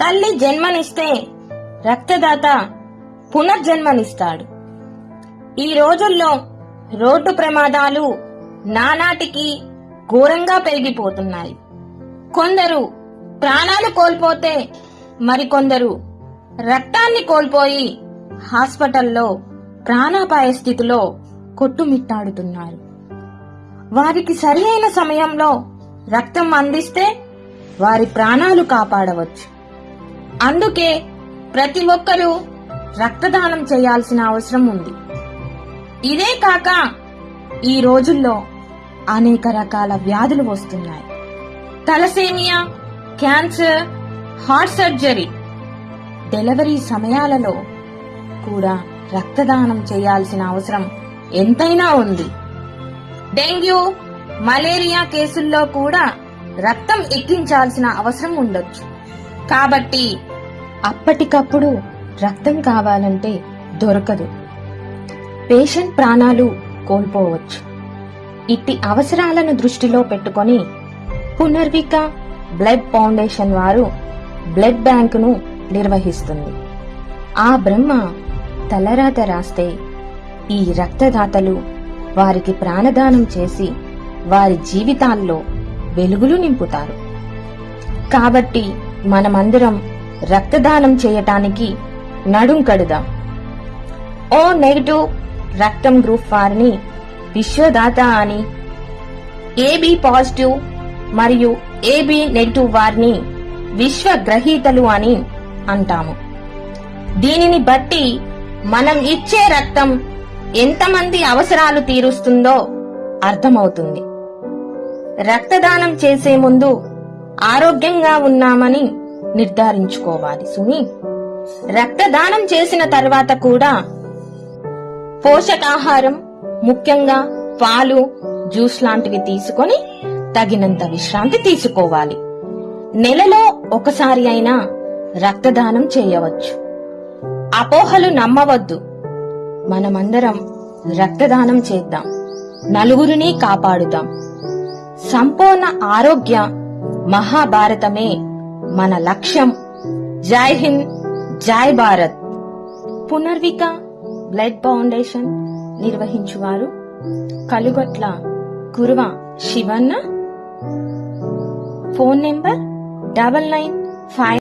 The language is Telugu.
తల్లి జన్మనిస్తే రక్తదాత పునర్జన్మనిస్తాడు. ఈ రోజుల్లో రోడ్డు ప్రమాదాలు నానాటికి ఘోరంగా పెరిగిపోతున్నాయి. కొందరు ప్రాణాలు కోల్పోతే మరికొందరు రక్తాన్ని కోల్పోయి హాస్పిటల్లో ప్రాణాపాయ స్థితిలో కొట్టుమిట్టాడుతున్నారు. వారికి సరి అయిన సమయంలో రక్తం అందిస్తే వారి ప్రాణాలు కాపాడవచ్చు. అందుకే ప్రతి ఒక్కరూ రక్తదానం చేయాల్సిన అవసరం ఉంది. ఇదే కాక ఈ రోజుల్లో అనేక రకాల వ్యాధులు వస్తున్నాయి. Thalassemia, cancer, heart surgery, delivery సమయాలలో కూడా రక్తదానం చేయాల్సిన అవసరం ఎంతైనా ఉంది. డెంగ్యూ, మలేరియా కేసుల్లో కూడా రక్తం ఎక్కించాల్సిన అవసరం ఉండొచ్చు. కాబట్టి అప్పటికప్పుడు రక్తం కావాలంటే దొరకదు. పేషెంట్ ప్రాణాలు కోల్పోవచ్చు. ఇట్టి అవసరాలను దృష్టిలో పెట్టుకొని పునర్విక బ్లడ్ ఫౌండేషన్ వారు బ్లడ్ బ్యాంకును నిర్వహిస్తుంది. ఆ బ్రహ్మ తలరాత రాస్తే ఈ రక్తదాతలు వారికి ప్రాణదానం చేసి వారి జీవితాల్లో వెలుగులు నింపుతారు. కాబట్టి మనమందరం రక్తదానం చేయటానికి నడుం కడుదాం. ఓ నెగటివ్ రక్తం గ్రూప్ వారిని విశ్వదాత అని, ఏబి పాజిటివ్ మరియు ఏబి నెగటివ్ వారిని విశ్వగ్రహీతలు అని అంటాము. దీనిని బట్టి మనం ఇచ్చే రక్తం ఎంతమంది అవసరాలు తీరుస్తుందో అర్థమవుతుంది. రక్తదానం చేసే ముందు ఆరోగ్యంగా ఉన్నామని నిర్ధారించుకోవాలి. సుని రక్తదానం చేసిన తర్వాత కూడా పోషకాహారం, ముఖ్యంగా పాలు, జ్యూస్ లాంటివి తీసుకొని తగినంత విశ్రాంతి తీసుకోవాలి. నెలలో ఒకసారి అయినా రక్తదానం చేయవచ్చు. అపోహలు నమ్మవద్దు. మనమందరం రక్తదానం చేద్దాం, నలుగురిని కాపాడుదాం. సంపూర్ణ ఆరోగ్య మహాభారతమే మన లక్ష్యం. జై హింద్, జై భారత్. పునర్విక బ్లడ్ ఫౌండేషన్ నిర్వహించువారు కలుగొట్ల కురువ శివన్న. Phone number 99